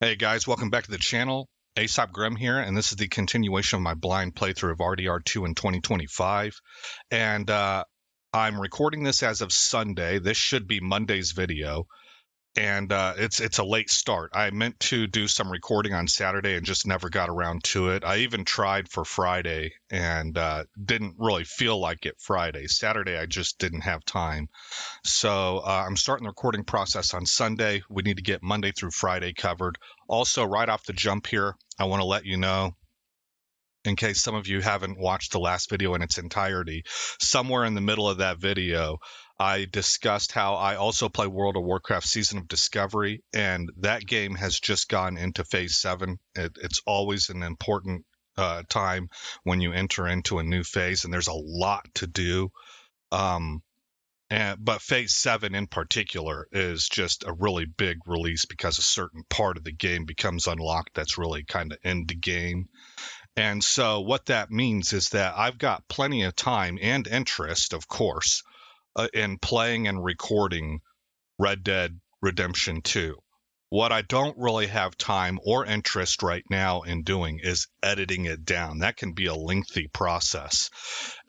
Hey guys, welcome back to the channel. Aesop Grimm here, and this is the continuation of my blind playthrough of RDR2 in 2025. And I'm recording this as of Sunday. This should be Monday's video. And it's a late start. I meant to do some recording on Saturday and just never got around to it. I even tried for Friday and didn't really feel like it Friday. Saturday, I just didn't have time. So I'm starting the recording process on Sunday. We need to get Monday through Friday covered. Also, right off the jump here, I want to let you know, in case some of you haven't watched the last video in its entirety, somewhere in the middle of that video, I discussed how I also play World of Warcraft Season of Discovery, and that game has just gone into Phase 7. It's always an important time when you enter into a new phase, and there's a lot to do. But Phase 7 in particular is just a really big release because a certain part of the game becomes unlocked that's really kind of end the game. And so what that means is that I've got plenty of time and interest, of course, in playing and recording Red Dead Redemption 2. What I don't really have time or interest right now in doing is editing it down. That can be a lengthy process.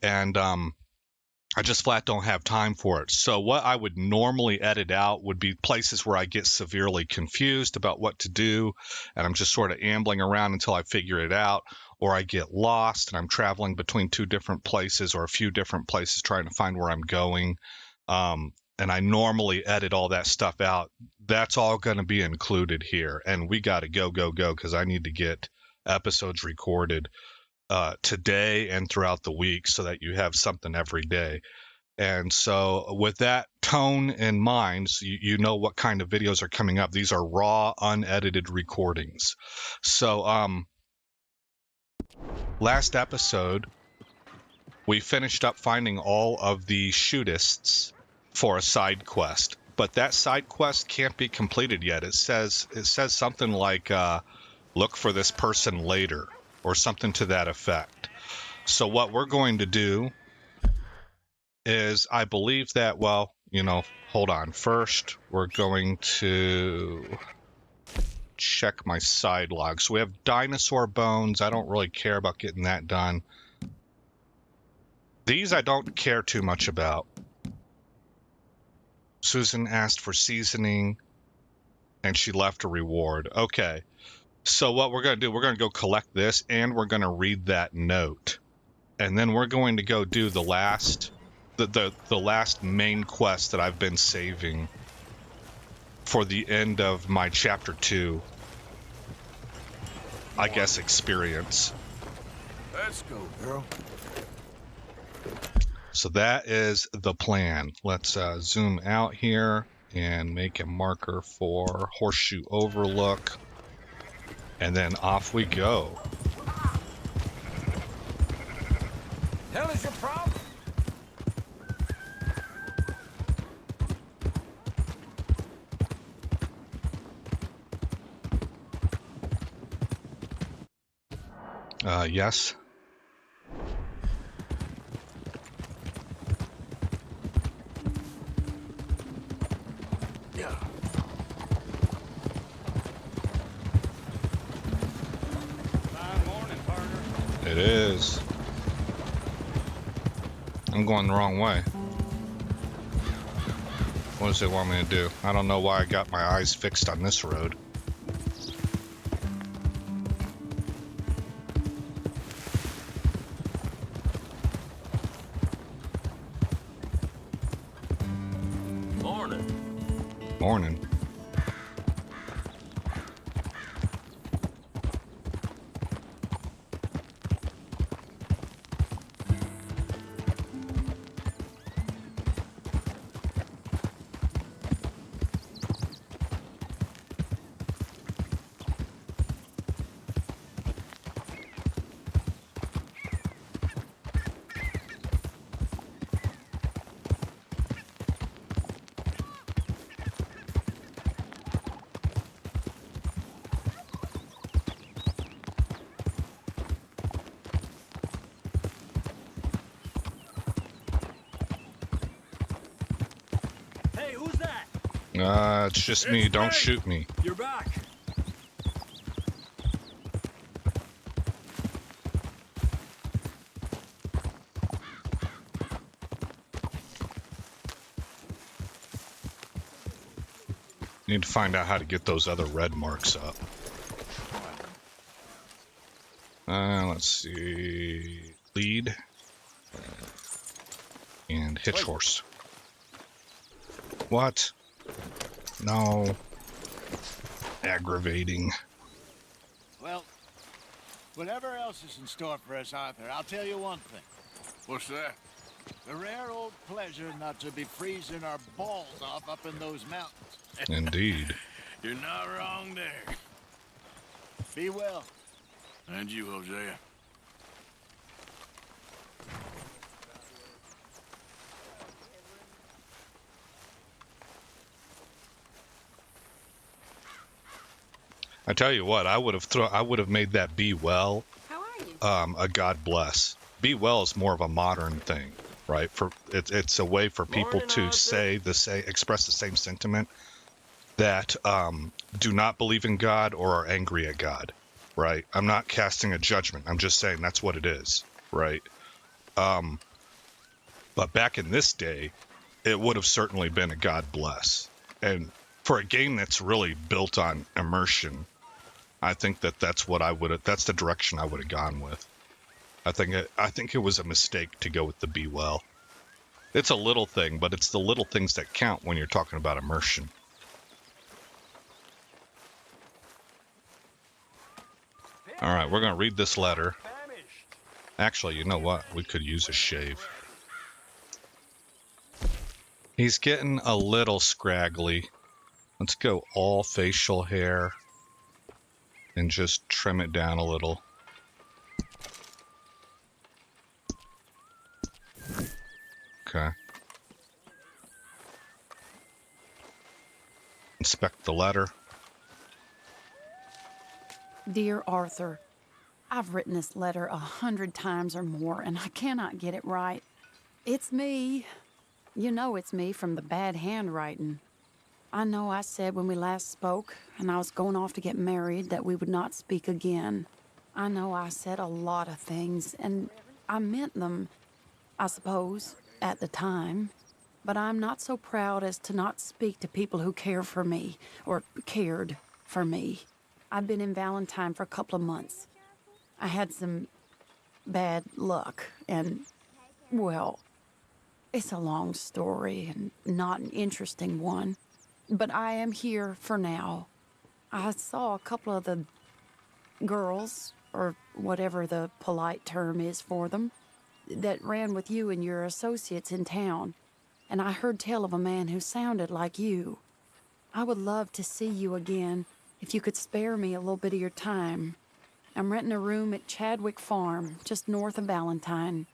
And I just flat don't have time for it. So what I would normally edit out would be places where I get severely confused about what to do, and I'm just sort of ambling around until I figure it out, or I get lost and I'm traveling between two different places or a few different places trying to find where I'm going. And I normally edit all that stuff out. That's all going to be included here, and we got to go because I need to get episodes recorded today and throughout the week so that you have something every day. And so with that tone in mind, so you know what kind of videos are coming up. These are raw, unedited recordings. So last episode, we finished up finding all of the shootists for a side quest. But that side quest can't be completed yet. It says something like look for this person later, or something to that effect. So what we're going to do is, I believe that, well, hold on. First, we're going to check my side logs. So we have dinosaur bones. I don't really care about getting that done. These I don't care too much about. Susan asked for seasoning, and she left a reward. Okay. So what we're going to do, we're going to go collect this, and we're going to read that note. And then we're going to go do the last main quest that I've been saving for the end of my chapter 2, I guess, experience. Let's go, girl. So that is the plan. Let's zoom out here and make a marker for Horseshoe Overlook. And then off we go. Hell is your problem? Yes. Yeah. Fine morning, partner. It is. I'm going the wrong way. What does it want me to do? I don't know why I got my eyes fixed on this road. Morning. Morning. Hey, who's that? It's just me. Don't shoot me. You're back. Need to find out how to get those other red marks up. Let's see. Lead. And hitch horse. What? No. Aggravating. Well, whatever else is in store for us, Arthur, I'll tell you one thing. What's that? The rare old pleasure not to be freezing our balls off up in those mountains. Indeed. You're not wrong there. Be well. And you, Hosea. I tell you what, I would have made that be well. How are you? A God bless. Be well is more of a modern thing, right? For it's a way for people Morning, to Arthur. express the same sentiment that do not believe in God or are angry at God, right? I'm not casting a judgment. I'm just saying that's what it is, right? But back in this day, it would have certainly been a God bless. And for a game that's really built on immersion, I think that's the direction I would have gone with. I think it was a mistake to go with the be well. It's a little thing, but it's the little things that count when you're talking about immersion. All right, we're going to read this letter. Actually, you know what? We could use a shave. He's getting a little scraggly. Let's go all facial hair and just trim it down a little. Okay. Inspect the letter. Dear Arthur, I've written this letter 100 times or more, and I cannot get it right. It's me. You know it's me from the bad handwriting. I know I said when we last spoke, and I was going off to get married, that we would not speak again. I know I said a lot of things, and I meant them, I suppose, at the time. But I'm not so proud as to not speak to people who care for me, or cared for me. I've been in Valentine for a couple of months. I had some bad luck, and, well, it's a long story and not an interesting one. But I am here for now. I saw a couple of the girls, or whatever the polite term is for them, that ran with you and your associates in town. And I heard tell of a man who sounded like you. I would love to see you again if you could spare me a little bit of your time. I'm renting a room at Chadwick Farm, just north of Valentine.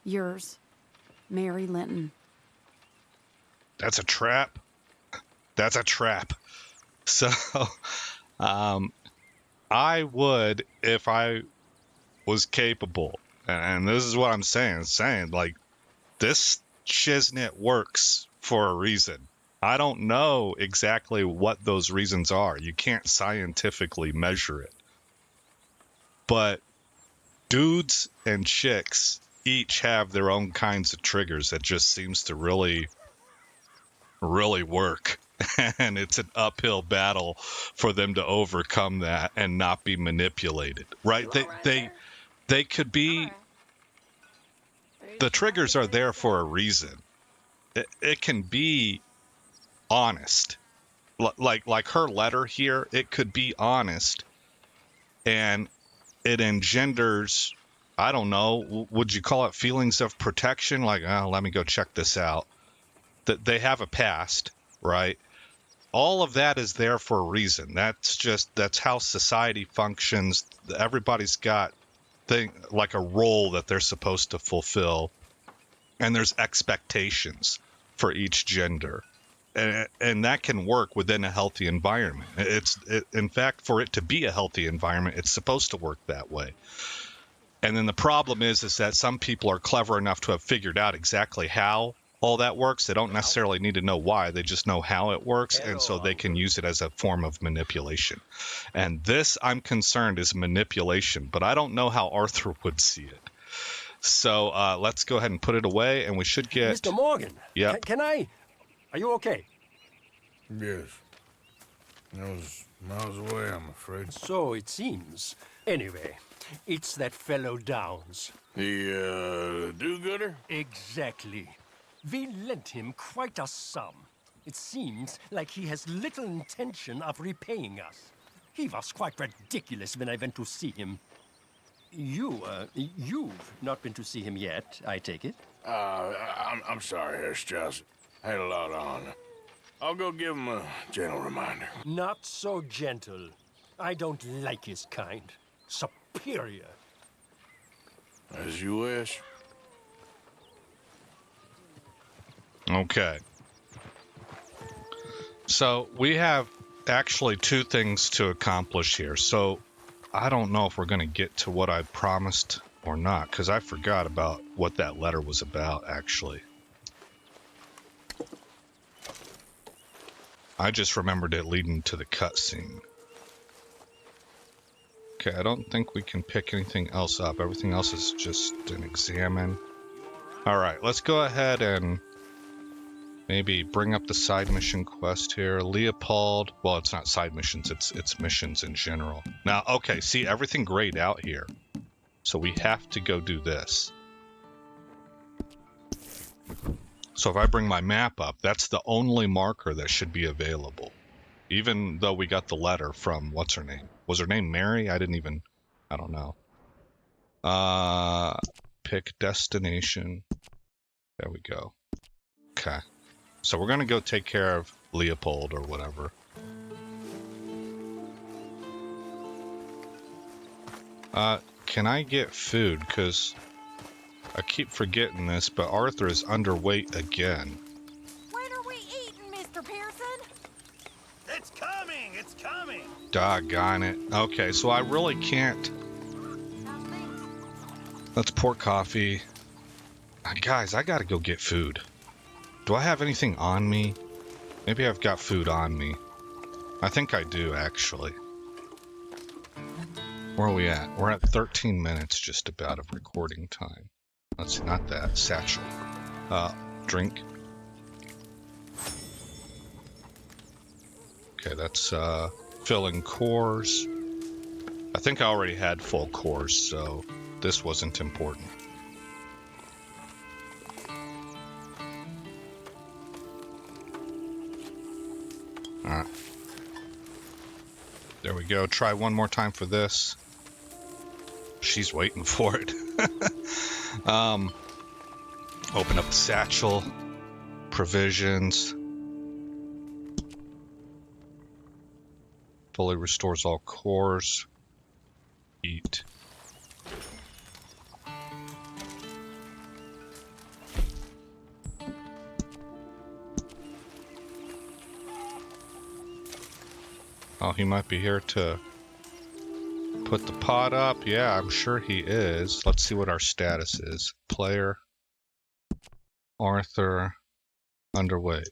Yours, Mary Linton. That's a trap. That's a trap. So, I would, if I was capable, and this is what I'm saying, like, this shiznit works for a reason. I don't know exactly what those reasons are. You can't scientifically measure it. But dudes and chicks each have their own kinds of triggers that just seems to really, really work. And it's an uphill battle for them to overcome that and not be manipulated, right? They could be, the triggers are there for a reason. It can be honest. Like her letter here, it could be honest, and it engenders, I don't know, would you call it feelings of protection? Like, oh, let me go check this out. That they have a past, right? All of that is there for a reason. That's how society functions. Everybody's got like a role that they're supposed to fulfill, and there's expectations for each gender. And that can work within a healthy environment. In fact, for it to be a healthy environment, it's supposed to work that way. And then the problem is that some people are clever enough to have figured out exactly how all that works. They don't necessarily need to know why. They just know how it works, and so they can use it as a form of manipulation. And this, I'm concerned, is manipulation, but I don't know how Arthur would see it. So let's go ahead and put it away, and we should get... Mr. Morgan. Yeah. Can I? Are you okay? Yes. That was miles away, I'm afraid. So it seems. Anyway, it's that fellow Downs. The, do-gooder? Exactly. We lent him quite a sum. It seems like he has little intention of repaying us. He was quite ridiculous when I went to see him. You've not been to see him yet, I take it? I'm sorry, Herr Strauss. I had a lot on. I'll go give him a gentle reminder. Not so gentle. I don't like his kind. Superior. As you wish. Okay. So we have actually two things to accomplish here. So I don't know if we're going to get to what I promised or not, because I forgot about what that letter was about, actually. I just remembered it leading to the cutscene. Okay, I don't think we can pick anything else up. Everything else is just an examine. Alright, let's go ahead and maybe bring up the side mission quest here. Leopold. Well, it's not side missions, it's missions in general. Now, okay, see, everything grayed out here. So we have to go do this. So if I bring my map up, that's the only marker that should be available. Even though we got the letter from, what's her name? Was her name Mary? I don't know. Pick destination. There we go. Okay. So we're gonna go take care of Leopold or whatever. Can I get food? Because I keep forgetting this, but Arthur is underweight again. When are we eating, Mr. Pearson? It's coming! It's coming! Doggone it. Okay, so I really can't. Let's pour coffee. Guys, I gotta go get food. Do I have anything on me? Maybe I've got food on me. I think I do, actually. Where are we at? We're at 13 minutes just about of recording time. Let's see, not that. Satchel. Drink. Okay, that's filling cores. I think I already had full cores, so this wasn't important. Alright. There we go. Try one more time for this. She's waiting for it. Open up the satchel. Provisions. Fully restores all cores. Eat. Oh, he might be here to put the pot up. Yeah, I'm sure he is. Let's see what our status is. Player. Arthur. Underweight.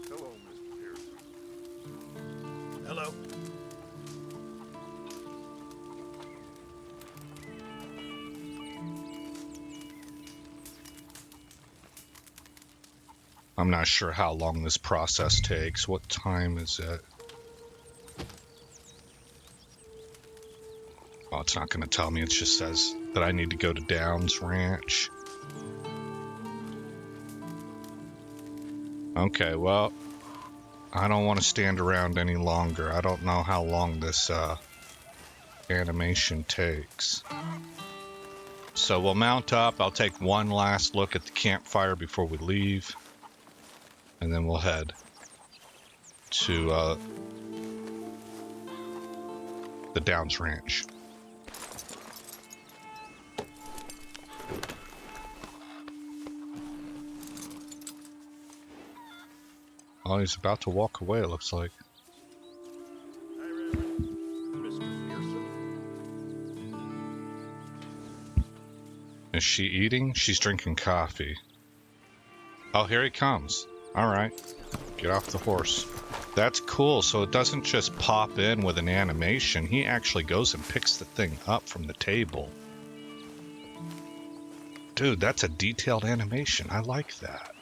Hello, Mr. Pearson. Hello. I'm not sure how long this process takes. What time is it? Oh, it's not going to tell me. It just says that I need to go to Downs Ranch. Okay, well, I don't want to stand around any longer. I don't know how long this animation takes. So we'll mount up. I'll take one last look at the campfire before we leave. And then we'll head to the Downs Ranch. Oh, he's about to walk away, it looks like. Mr. Pearson? Is she eating? She's drinking coffee. Oh, here he comes. All right. Get off the horse. That's cool. So it doesn't just pop in with an animation. He actually goes and picks the thing up from the table. Dude, that's a detailed animation. I like that.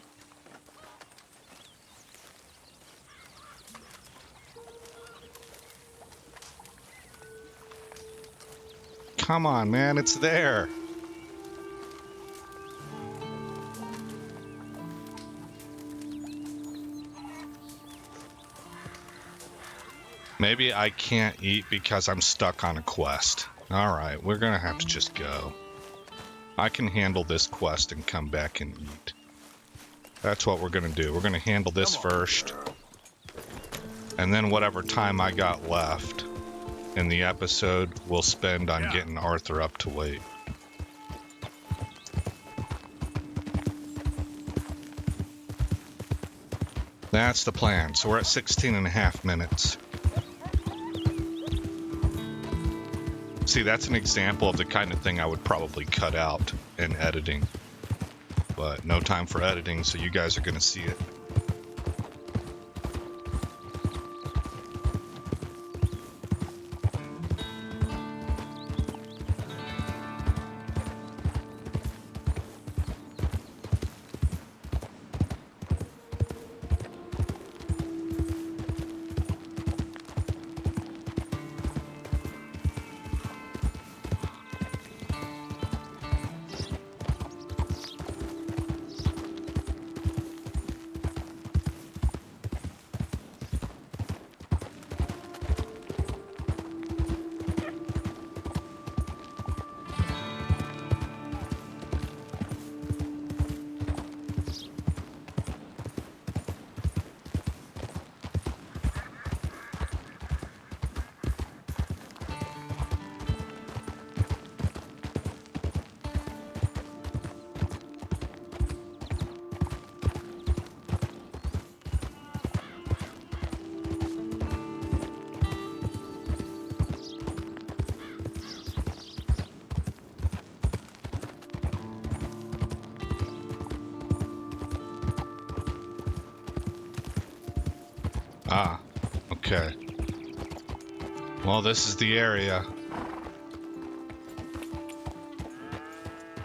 Come on, man. It's there. Maybe I can't eat because I'm stuck on a quest. Alright, we're gonna have to just go. I can handle this quest and come back and eat. That's what we're gonna do. We're gonna handle this first. And then whatever time I got left in the episode, we'll spend on getting Arthur up to weight. That's the plan. So we're at 16 and a half minutes. See, that's an example of the kind of thing I would probably cut out in editing. But no time for editing, so you guys are going to see it. Ah, okay. Well, this is the area.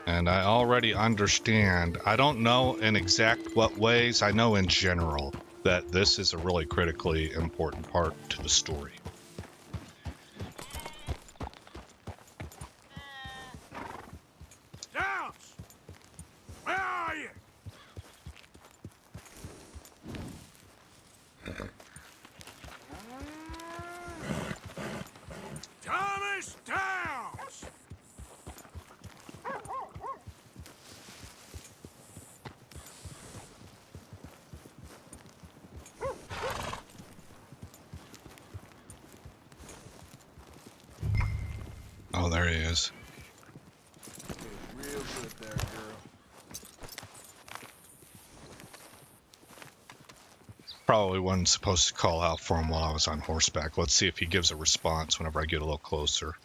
And I already understand. I don't know in exact what ways. I know in general that this is a really critically important part to the story. Downs! Where are you? Thomas Downs! Oh, there he is. Real good there, girl. Probably wasn't supposed to call out for him while I was on horseback. Let's see if he gives a response whenever I get a little closer.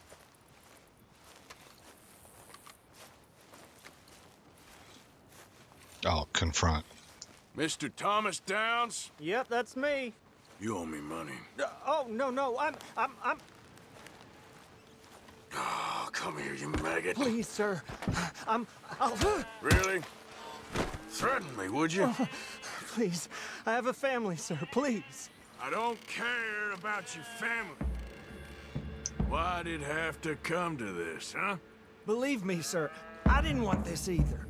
I'll confront. Mr. Thomas Downs, Yep, that's me. you owe me money. Oh, no, I'm... Oh, come here, you maggot. Please, sir. I'll... Really? Threaten me, would you? Please, I have a family, sir, please. I don't care about your family. Why'd it have to come to this, huh? Believe me, sir, I didn't want this either.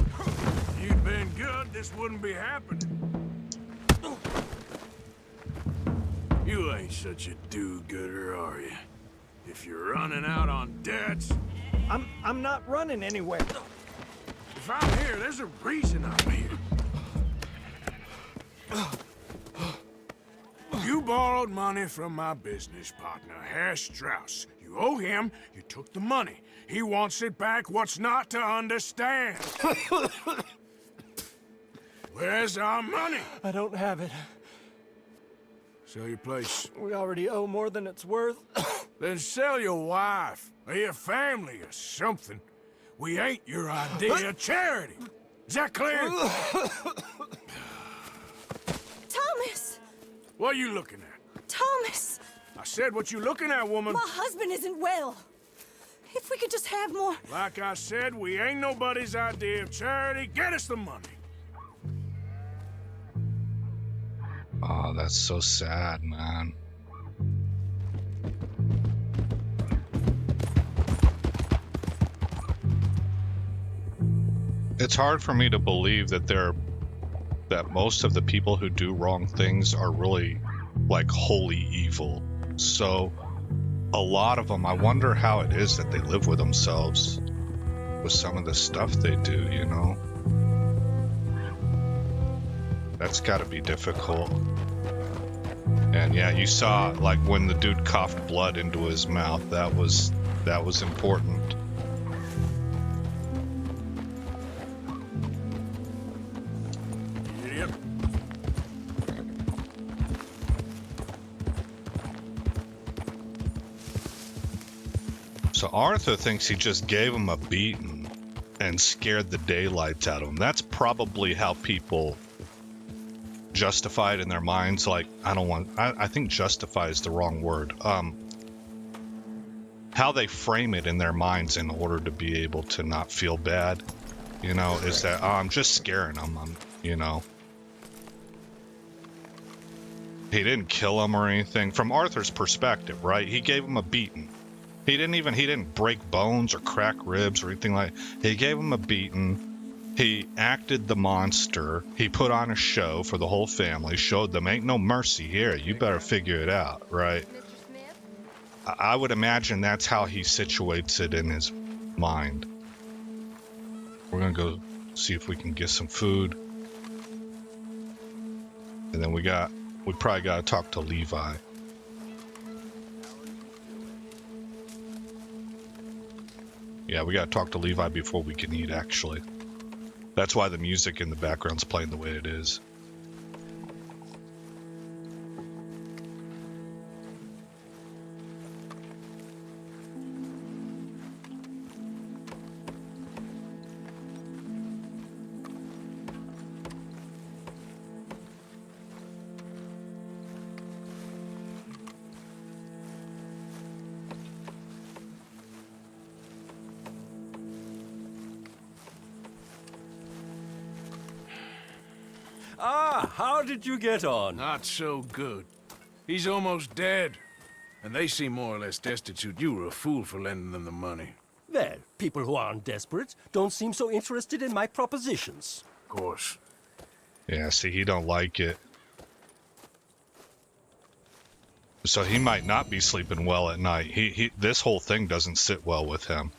If you'd been good, this wouldn't be happening. You ain't such a do-gooder, are you? If you're running out on debts, I'm not running anywhere. if I'm here, there's a reason I'm here. You borrowed money from my business partner, Herr Strauss. You owe him, you took the money. He wants it back, what's not to understand? Where's our money? I don't have it. Sell your place. We already owe more than it's worth. Then sell your wife, or your family, or something. We ain't your idea of charity. Is that clear? Thomas! What are you looking at? Thomas! I said what you looking at, woman. My husband isn't well. If we could just have more... Like I said, we ain't nobody's idea of charity. Get us the money. Oh, that's so sad, man. It's hard for me to believe that that most of the people who do wrong things are really like wholly evil. So a lot of them, I wonder how it is that they live with themselves with some of the stuff they do, you know? That's got to be difficult. And yeah, you saw like when the dude coughed blood into his mouth, that was important. Idiot. So Arthur thinks he just gave him a beating and scared the daylights out of him. That's probably how people justify it in their minds. Like, I think justify is the wrong word. How they frame it in their minds in order to be able to not feel bad, you know, is that, oh, I'm just scaring them, you know. He didn't kill him or anything. From Arthur's perspective, right? He gave him a beating. He didn't break bones or crack ribs or anything like that. He gave him a beating. He acted the monster. He put on a show for the whole family, showed them, ain't no mercy here. You better figure it out, right? I would imagine that's how he situates it in his mind. We're gonna go see if we can get some food. And then we probably gotta talk to Levi. Yeah, we gotta talk to Levi before we can eat, actually. That's why the music in the background's playing the way it is. Ah, how did you get on? Not so good. He's almost dead. And they seem more or less destitute. You were a fool for lending them the money. Well, people who aren't desperate don't seem so interested in my propositions. Of course. Yeah, see, he don't like it. So he might not be sleeping well at night. This whole thing doesn't sit well with him.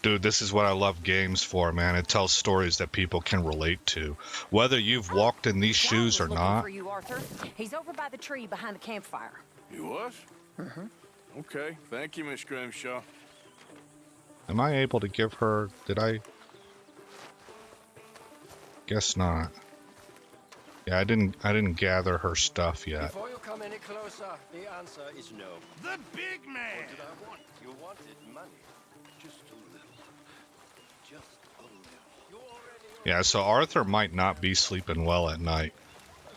Dude, this is what I love games for, man. It tells stories that people can relate to. Whether you've walked in these shoes or not. For you, Arthur. He's over by the tree behind the campfire. He was? Okay. Thank you, Miss Grimshaw. Am I able to give her... Did I... Guess not. Yeah, I didn't gather her stuff yet. Before you come any closer, the answer is no. The big man! What did I want? You wanted money. Just a little. Just a little. Yeah, so Arthur might not be sleeping well at night.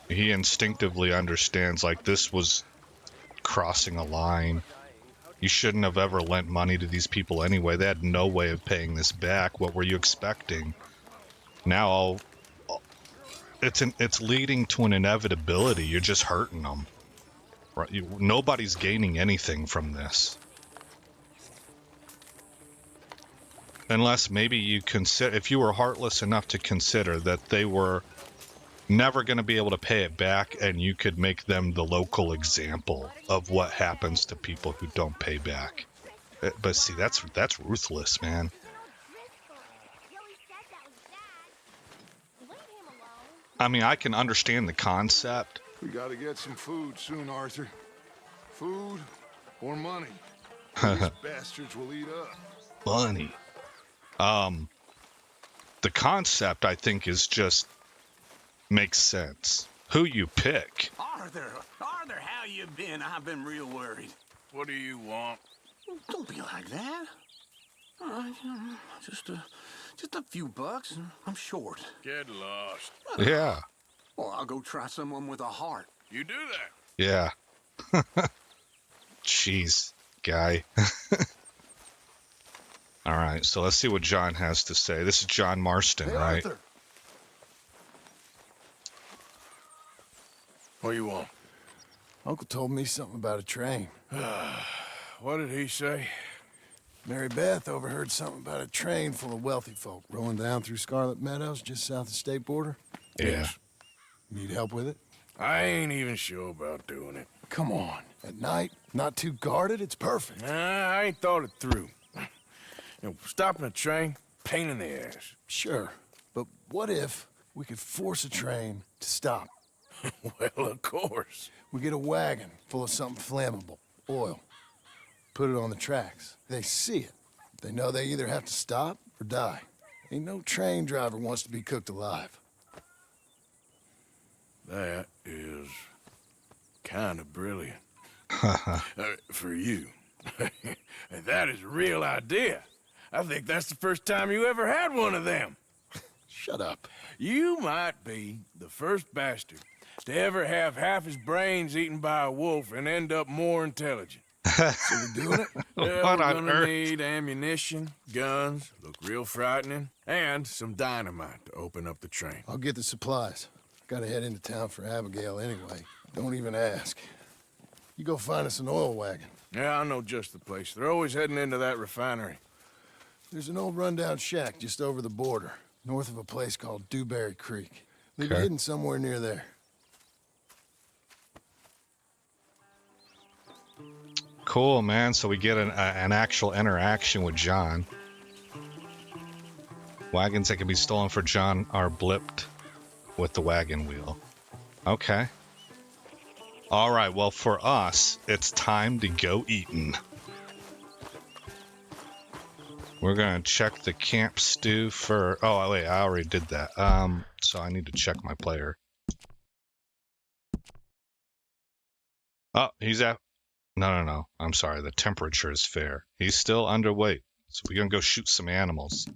He instinctively understands, like, this was crossing a line. You shouldn't have ever lent money to these people anyway. They had no way of paying this back. What were you expecting? Now, it's leading to an inevitability. You're just hurting them. Right? Nobody's gaining anything from this. Unless maybe you consider, if you were heartless enough to consider that they were never going to be able to pay it back, and you could make them the local example of what happens to people who don't pay back. But see, that's ruthless, man. I mean, I can understand the concept. We gotta get some food soon, Arthur. Food or money. These bastards will eat up. Money. The concept, I think, is just makes sense. Who you pick. Arthur! Arthur, how you been? I've been real worried. What do you want? Don't be like that. Just a few bucks. And I'm short. Get lost. Yeah. Well, I'll go try someone with a heart. You do that. Yeah. Jeez, guy. All right, so let's see what John has to say. This is John Marston, Hey, right? Arthur. What do you want? Uncle told me something about a train. What did he say? Mary Beth overheard something about a train full of wealthy folk rolling down through Scarlet Meadows just south of the state border. Yeah. Need help with it? I ain't even sure about doing it. Come on. At night, not too guarded, it's perfect. Nah, I ain't thought it through. You know, stopping a train, pain in the ass. Sure, but what if we could force a train to stop? Well, of course. We get a wagon full of something flammable, oil. Put it on the tracks. They see it. They know they either have to stop or die. Ain't no train driver wants to be cooked alive. That is kind of brilliant. For you. And that is a real idea. I think that's the first time you ever had one of them. Shut up. You might be the first bastard to ever have half his brains eaten by a wolf and end up more intelligent. So we're doing it? Yeah, What we're on gonna earth? need ammunition, guns, look real frightening, and some dynamite to open up the train. I'll get the supplies. Gotta head into town for Abigail anyway. Don't even ask. You go find us an oil wagon. Yeah, I know just the place. They're always heading into that refinery. There's an old rundown shack just over the border, north of a place called Dewberry Creek. Leave it Okay. hidden somewhere near there. Cool, man. So we get an actual interaction with John. Wagons that can be stolen for John are blipped with the wagon wheel. Okay. All right, well, for us, it's time to go eating. We're going to check the camp stew for... Oh, wait, I already did that. So I need to check my player. Oh, he's at... No. I'm sorry. The temperature is fair. He's still underweight. So we're going to go shoot some animals.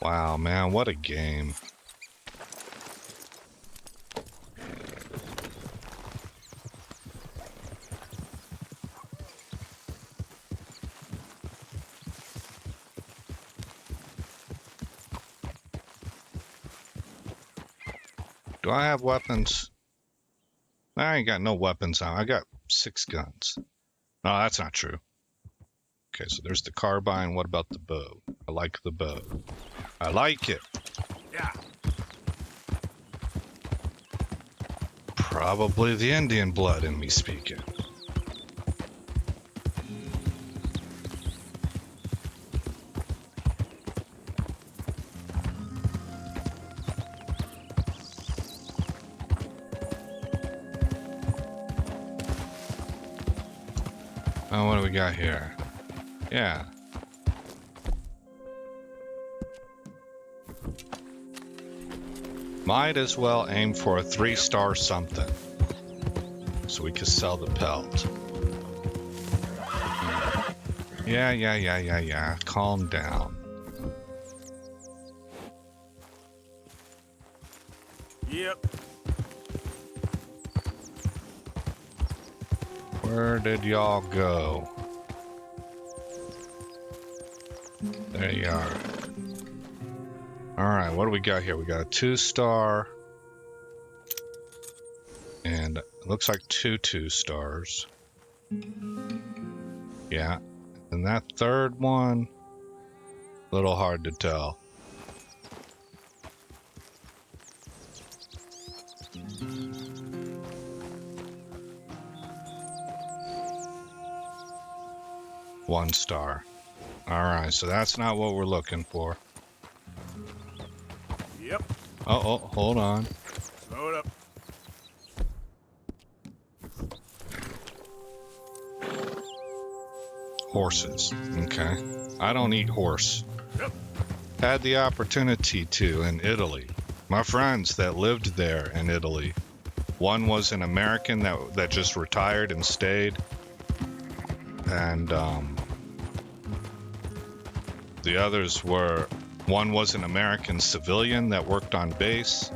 Wow, man, what a game. Do I have weapons? I ain't got no weapons on. I got 6 guns. No, that's not true. Okay, so there's the carbine. What about the bow? I like the bow. I like it. Yeah. Probably the Indian blood in me speaking. Oh, what do we got here? Yeah. Might as well aim for a 3-star something. So we can sell the pelt. Yeah. Calm down. Yep. Where did y'all go? There you are. Alright, what do we got here? We got a 2-star. And it looks like 2 2-stars. Yeah. And that third one, a little hard to tell. One star. Alright, so that's not what we're looking for. Yep. Oh, hold on. Slow it up. Horses. Okay. I don't eat horse. Had the opportunity to in Italy. My friends that lived there in Italy. One was an American that just retired and stayed. And the others were, one was an American civilian that worked on base,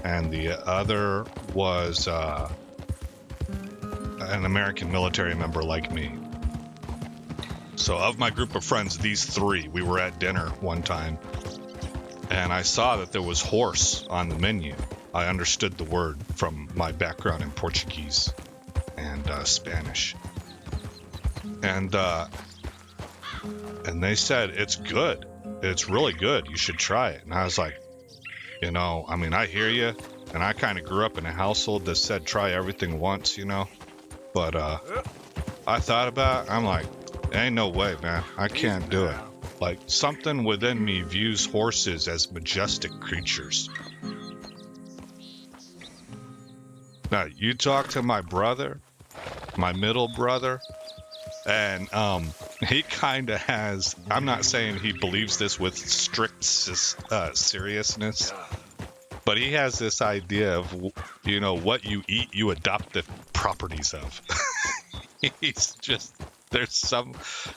and the other was an American military member like me. So of my group of friends, these three, we were at dinner one time, and I saw that there was horse on the menu. I understood the word from my background in Portuguese and Spanish. And they said, it's good. It's really good. You should try it. And I was like, you know, I mean, I hear you. And I kind of grew up in a household that said try everything once, you know. But I thought about it. I'm like, ain't no way, man. I can't do it. Like, something within me views horses as majestic creatures. Now, you talk to my brother, my middle brother, and he kind of has, I'm not saying he believes this with strict seriousness, but he has this idea of, you know, what you eat, you adopt the properties of. He's just,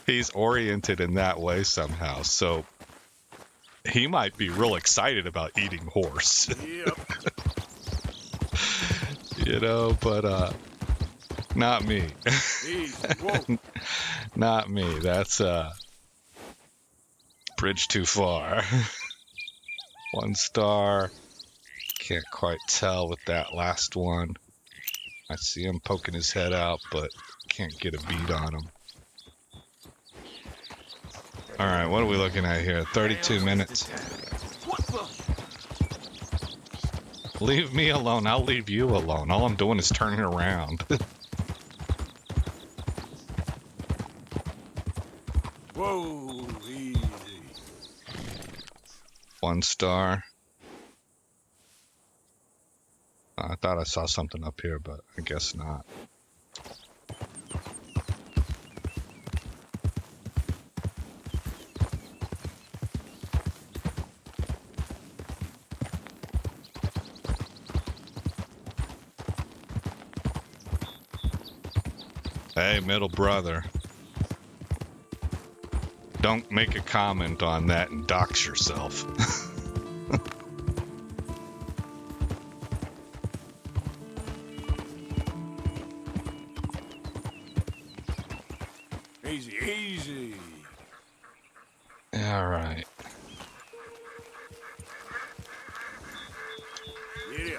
he's oriented in that way somehow. So he might be real excited about eating horse. Yep. You know, but not me. Easy. Whoa. Not me. That's bridge too far. 1 star. Can't quite tell with that last one. I see him poking his head out, but can't get a beat on him. All right, what are we looking at here? 32 minutes. Leave me alone. I'll leave you alone. All I'm doing is turning around. Whoa, easy. 1 star. I thought I saw something up here, but I guess not. Hey, middle brother. Don't make a comment on that and dox yourself. Easy, easy. All right. Yeah.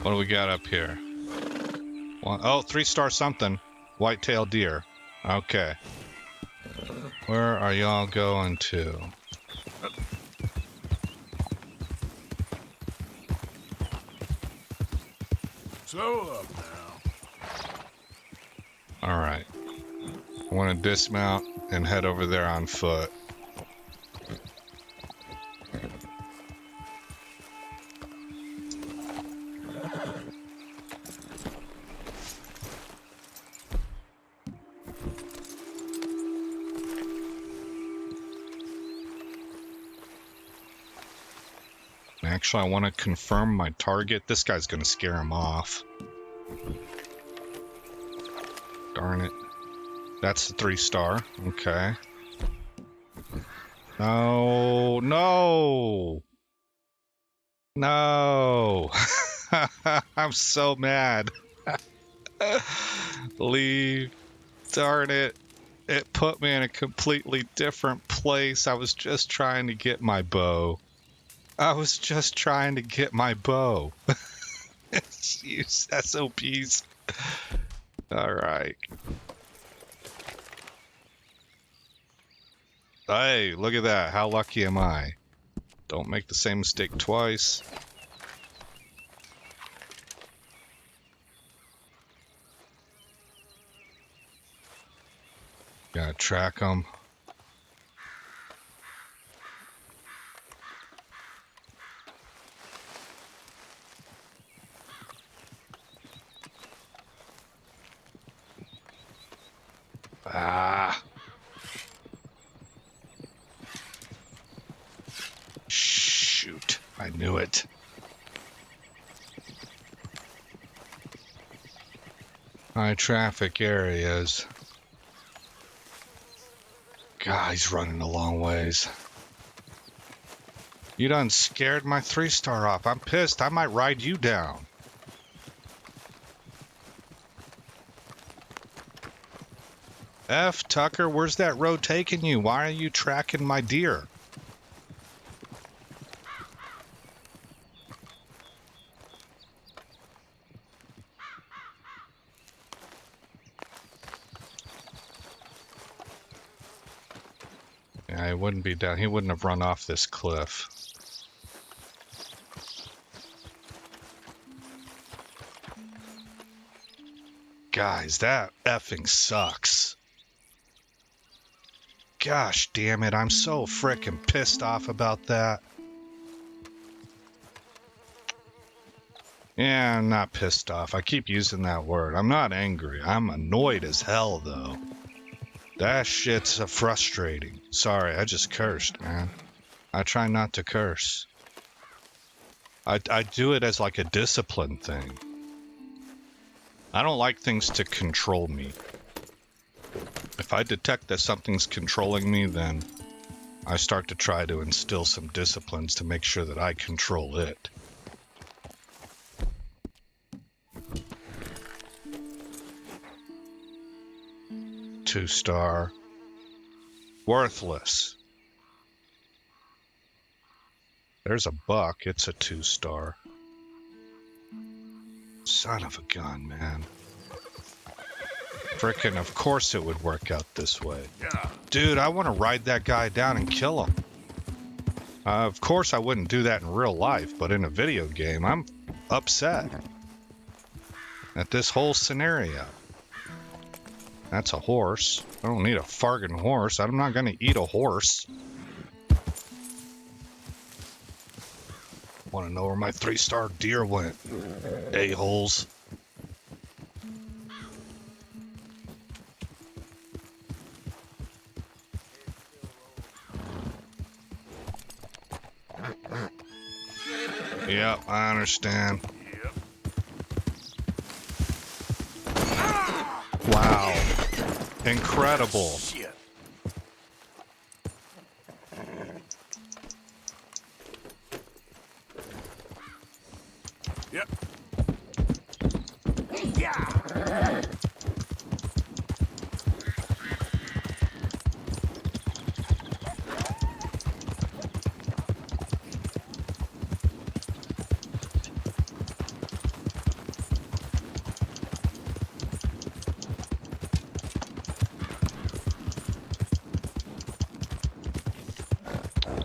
What do we got up here? Oh, 3-star something. White-tailed deer. Okay. Where are y'all going to? Slow up now. All right. I want to dismount and head over there on foot. Actually, I want to confirm my target. This guy's going to scare him off. Darn it. That's the 3-star. Okay. No, no. No. I'm so mad. Leave. Darn it. It put me in a completely different place. I was just trying to get my bow. You SOPs. All right. Hey, look at that. How lucky am I? Don't make the same mistake twice. Gotta track them. Ah. Shoot. I knew it. High traffic areas. God, he's running a long ways. You done scared my 3-star off. I'm pissed. I might ride you down. F, Tucker, where's that road taking you? Why are you tracking my deer? Yeah, he wouldn't be down. He wouldn't have run off this cliff. Guys, that effing sucks. Gosh damn it, I'm so frickin' pissed off about that. Yeah, I'm not pissed off. I keep using that word. I'm not angry. I'm annoyed as hell, though. That shit's frustrating. Sorry, I just cursed, man. I try not to curse. I do it as like a discipline thing. I don't like things to control me. If I detect that something's controlling me, then I start to try to instill some disciplines to make sure that I control it. Two-star. Worthless. There's a buck. It's a 2-star. Son of a gun, man. Frickin', of course it would work out this way. Yeah. Dude, I want to ride that guy down and kill him. Of course I wouldn't do that in real life, but in a video game, I'm upset at this whole scenario. That's a horse. I don't need a fargin' horse. I'm not gonna eat a horse. Want to know where my 3-star deer went? A-holes. Yep, I understand. Yep. Wow. Incredible. Shit. Yep. Yeah.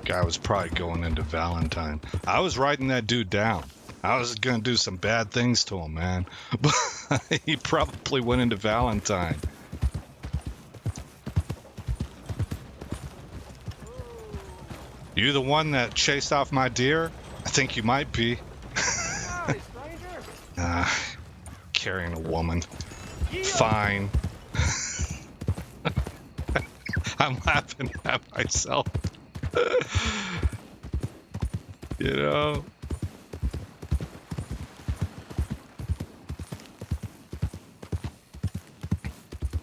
Guy was probably going into Valentine. I was riding that dude down. I was gonna do some bad things to him, man. But he probably went into Valentine. You the one that chased off my deer? I think you might be. Carrying a woman. Fine. I'm laughing at myself. You know?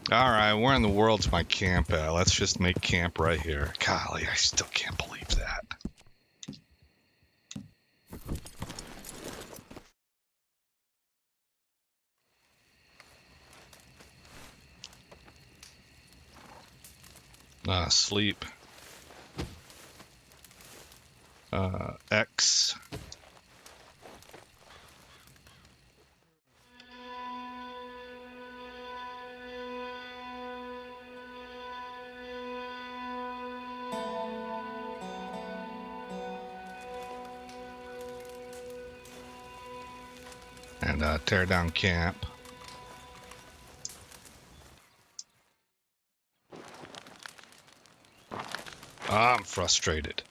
Alright, where in the world's my camp at? Let's just make camp right here. Golly, I still can't believe that. Sleep. X. And tear down camp. I'm frustrated.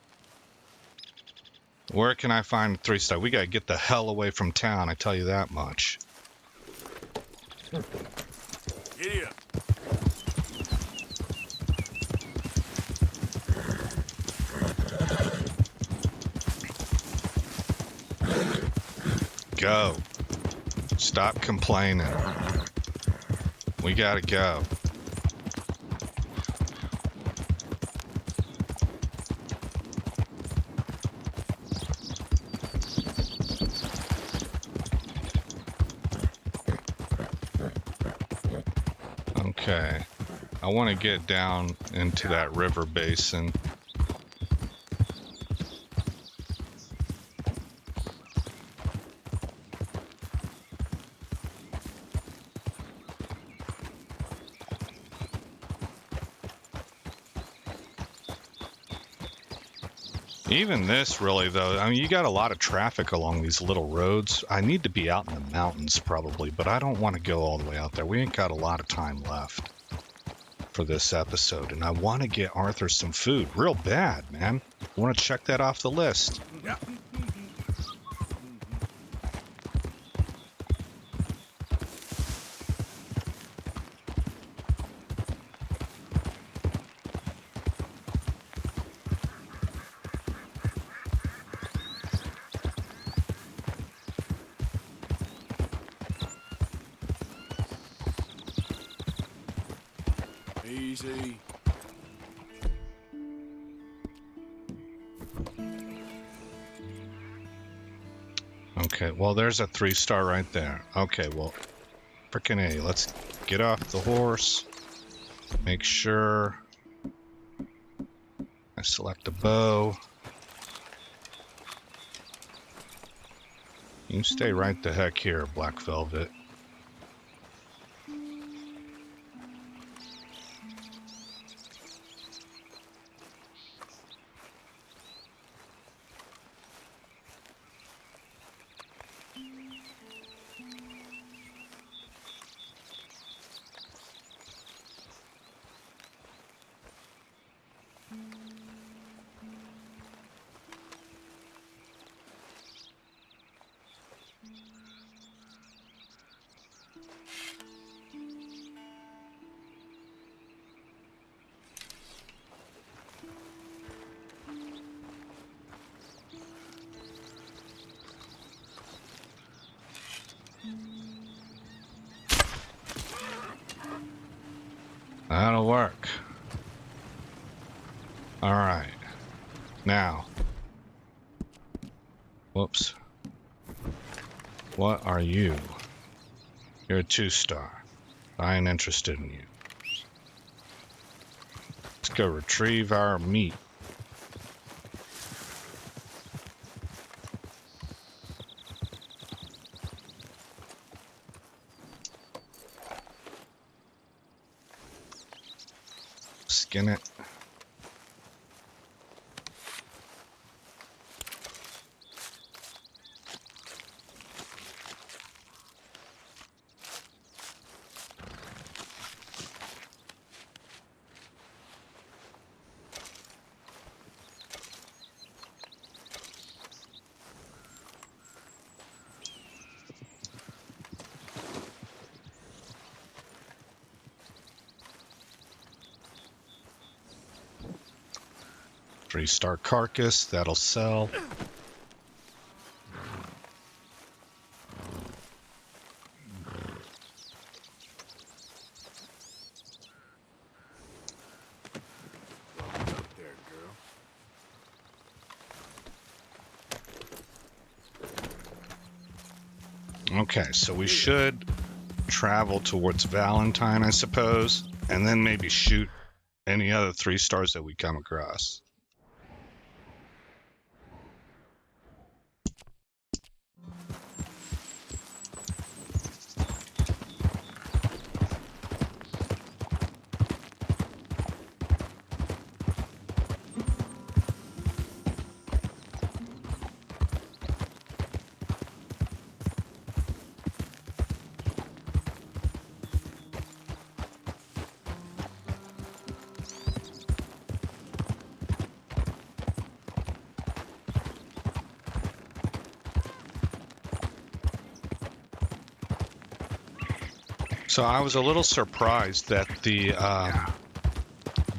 Where can I find a 3-star? We gotta get the hell away from town, I tell you that much. Giddy up. go. Stop complaining. We gotta go. Okay. I want to get down into that river basin. Even this, really, though, I mean, you got a lot of traffic along these little roads. I need to be out in the mountains, probably, but I don't want to go all the way out there. We ain't got a lot of time left for this episode, and I want to get Arthur some food real bad, man. I want to check that off the list. Yeah. Easy. Okay, well, there's a 3-star right there. Okay, well, frickin' A. Let's get off the horse. Make sure I select a bow. You stay right the heck here, Black Velvet. That'll work. All right. Now. Whoops. What are you? You're a 2-star. I ain't interested in you. Let's go retrieve our meat. Skin it. Three-star carcass, that'll sell. There, girl. Okay, so we should travel towards Valentine, I suppose, and then maybe shoot any other 3-stars that we come across. So I was a little surprised that the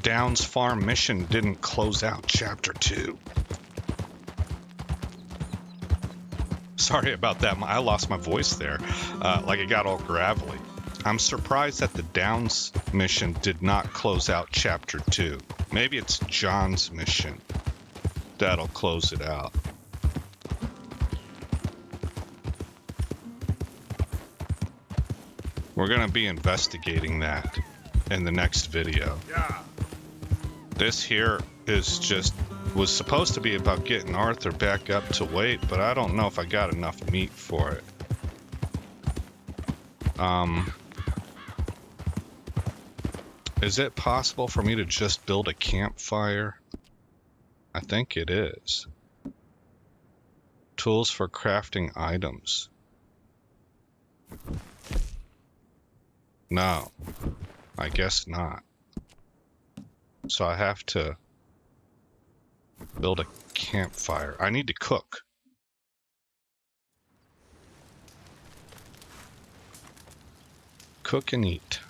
Downs Farm mission didn't close out Chapter 2. Sorry about that. I lost my voice there. Like it got all gravelly. I'm surprised that the Downs mission did not close out Chapter 2. Maybe it's John's mission that'll close it out. We're going to be investigating that in the next video. Yeah. This here was supposed to be about getting Arthur back up to weight, but I don't know if I got enough meat for it. Is it possible for me to just build a campfire? I think it is. Tools for crafting items. No, I guess not. So I have to build a campfire. I need to cook. Cook and eat.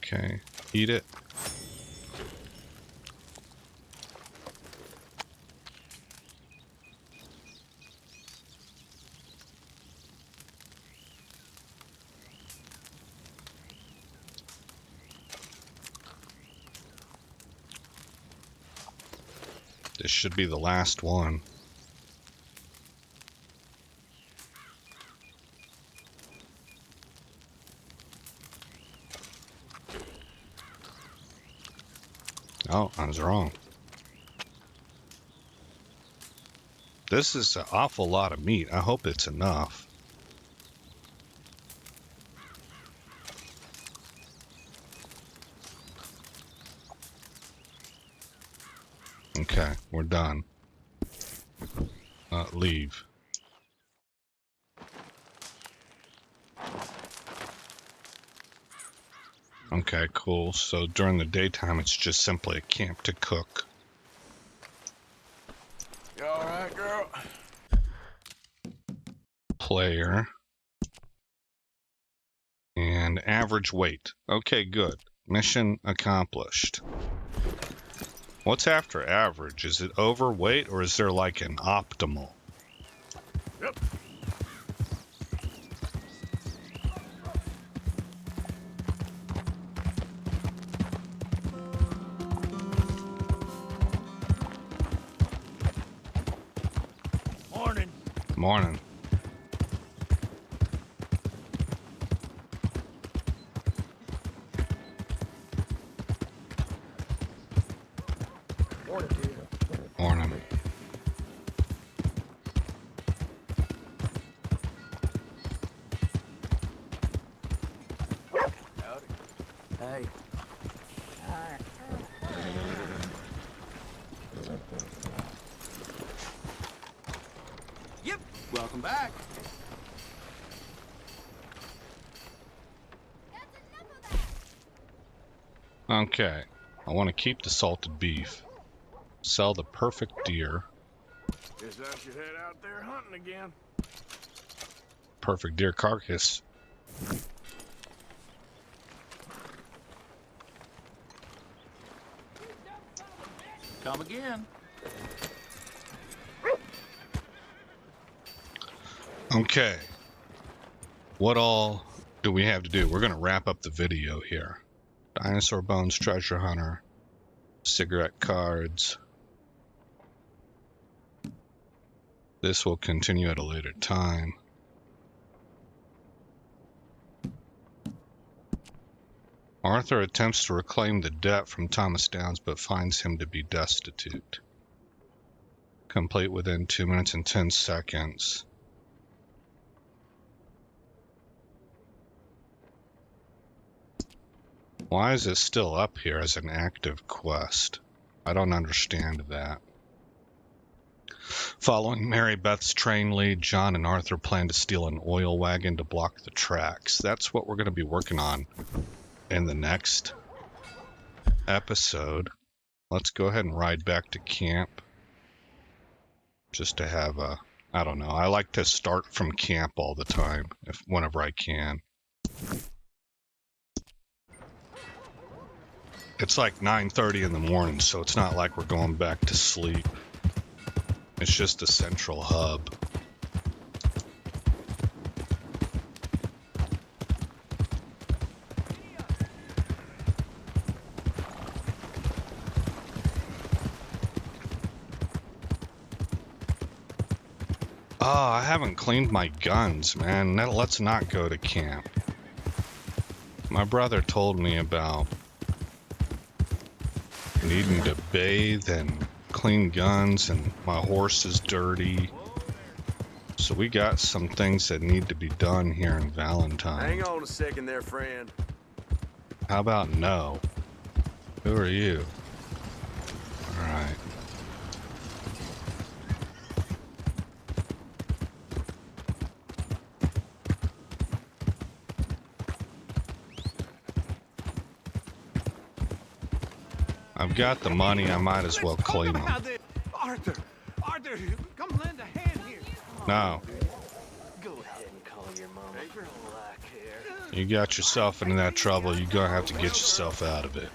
Okay, eat it. This should be the last one. Oh, I was wrong. This is an awful lot of meat. I hope it's enough. Okay, we're done. Leave. Okay, cool. So during the daytime, it's just simply a camp to cook. You all right, girl? Player. And average weight. Okay, good. Mission accomplished. What's after average? Is it overweight or is there like an optimal? Yep. Morning. Morning. Morning. Hey. Yep. Welcome back. Okay. I want to keep the salted beef. Sell the perfect deer. Guess I should head out there hunting again. Perfect deer carcass. Come again. Okay. What all do we have to do? We're going to wrap up the video here. Dinosaur bones, treasure hunter, cigarette cards. This will continue at a later time. Arthur attempts to reclaim the debt from Thomas Downs, but finds him to be destitute. Complete within 2 minutes and 10 seconds. Why is it still up here as an active quest? I don't understand that. Following Mary Beth's train lead, John and Arthur plan to steal an oil wagon to block the tracks. That's what we're going to be working on in the next episode. Let's go ahead and ride back to camp just to have a I don't know. I like to start from camp all the time, whenever I can. It's like 9:30 in the morning, so it's not like we're going back to sleep. It's just a central hub. Oh, I haven't cleaned my guns, man. Let's not go to camp. My brother told me about needing to bathe and clean guns, and my horse is dirty. So we got some things that need to be done here in Valentine. Hang on a second there, friend. How about no? Who are you? Alright. I've got the money, I might as well claim them. Arthur, come lend a hand here. No. Go ahead and call your mom for all I care. You got yourself into that trouble, you're gonna have to get yourself out of it.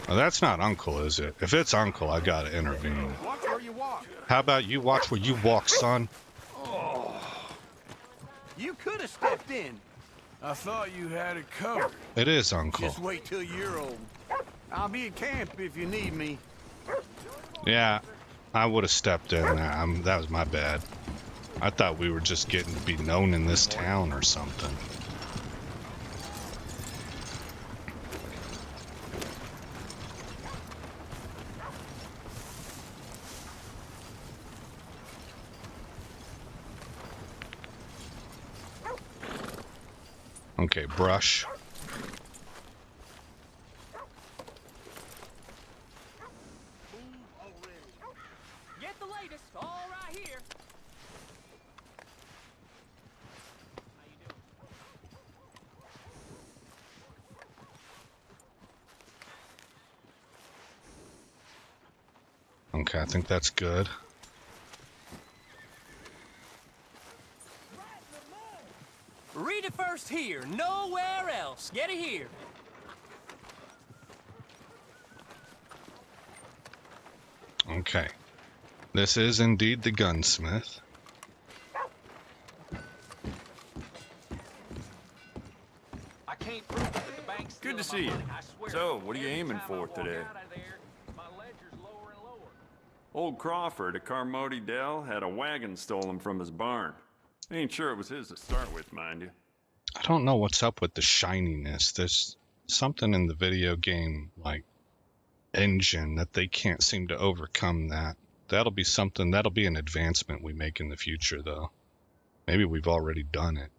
Well, that's not Uncle, is it? If it's Uncle, I gotta intervene. Watch where you walk. How about you watch where you walk, son? You could have stepped in. I thought you had it covered. It is Uncle. Just wait till you're old. I'll be at camp if you need me. Yeah, I would have stepped in there. That was my bad. I thought we were just getting to be known in this town or something. Okay, brush. Get the latest, all right here. Okay, I think that's good. Read it first here, nowhere else. Get it here. Okay. This is indeed the gunsmith. I can't prove that the bank's Good to stealing see my you. money, I swear. So, what are you Every aiming time I for walk today? out of there, my ledger's lower and lower. Old Crawford at Carmody Dell had a wagon stolen from his barn. Ain't sure it was his to start with, mind you. I don't know what's up with the shininess. There's something in the video game, like, engine that they can't seem to overcome that. That'll be something, that'll be an advancement we make in the future, though. Maybe we've already done it.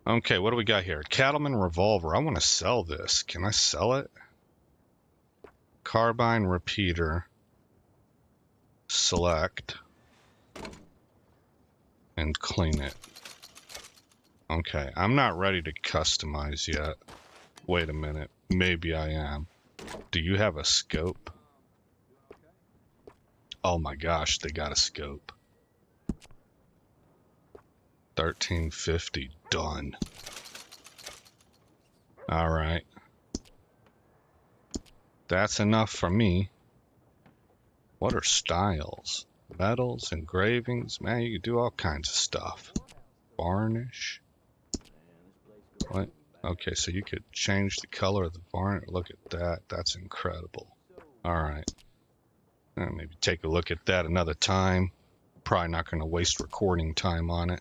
Okay, what do we got here? Cattleman revolver. I want to sell this. Can I sell it? Carbine repeater. Select. And clean it. Okay, I'm not ready to customize yet. Wait a minute. Maybe I am. Do you have a scope? Oh my gosh, they got a scope. 1350, done. Alright. That's enough for me. What are styles? Metals, engravings, man, you can do all kinds of stuff. Varnish. What? Okay, so you could change the color of the varnish. Look at that, that's incredible. Alright. Maybe take a look at that another time. Probably not going to waste recording time on it.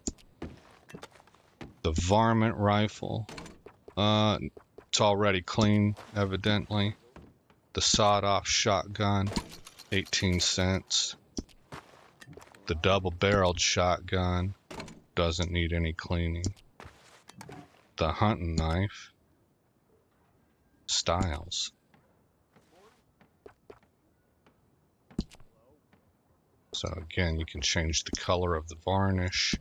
The varmint rifle. It's already clean, evidently. The sawed-off shotgun, 18 cents. The double-barreled shotgun doesn't need any cleaning. The hunting knife. Styles. So again, you can change the color of the varnish.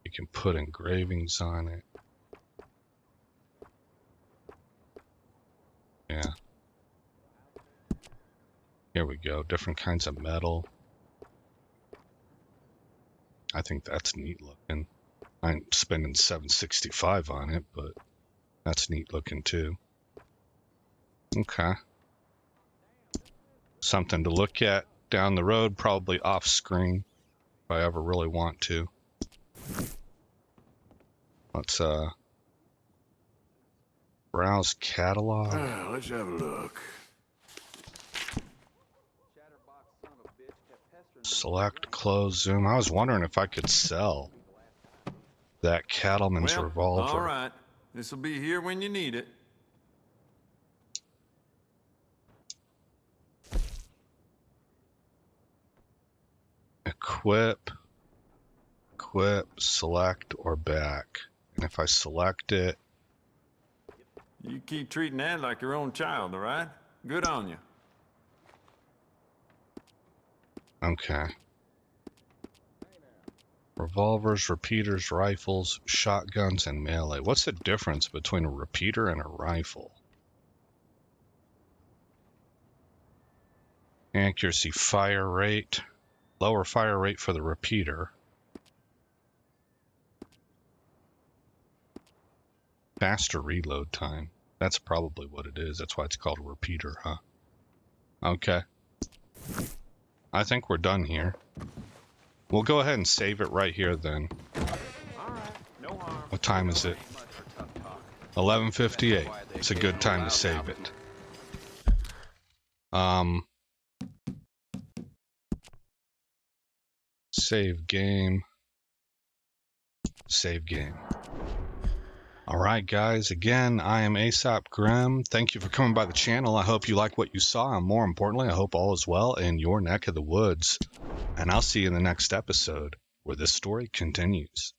You can put engravings on it. Yeah. Here we go. Different kinds of metal. I think that's neat looking. I ain't spending $765 on it, but that's neat looking too. Okay. Something to look at down the road, probably off screen, if I ever really want to. Let's browse catalog. Let's have a look. Select, close, zoom. I was wondering if I could sell that cattleman's revolver. All right. This'll be here when you need it. Equip, select, or back. And if I select it, You keep treating that like your own child, all right? Good on you. okay. Revolvers, repeaters, rifles, shotguns, and melee. What's the difference between a repeater and a rifle? Accuracy, fire rate. Lower fire rate for the repeater. Faster reload time. That's probably what it is. That's why it's called a repeater, huh? Okay. I think we're done here. We'll go ahead and save it right here then. What time is it? 11:58. It's a good time to save it. Save game. Save game. Alright guys, again, I am Aesop Grimm. Thank you for coming by the channel. I hope you like what you saw, and more importantly, I hope all is well in your neck of the woods. And I'll see you in the next episode, where this story continues.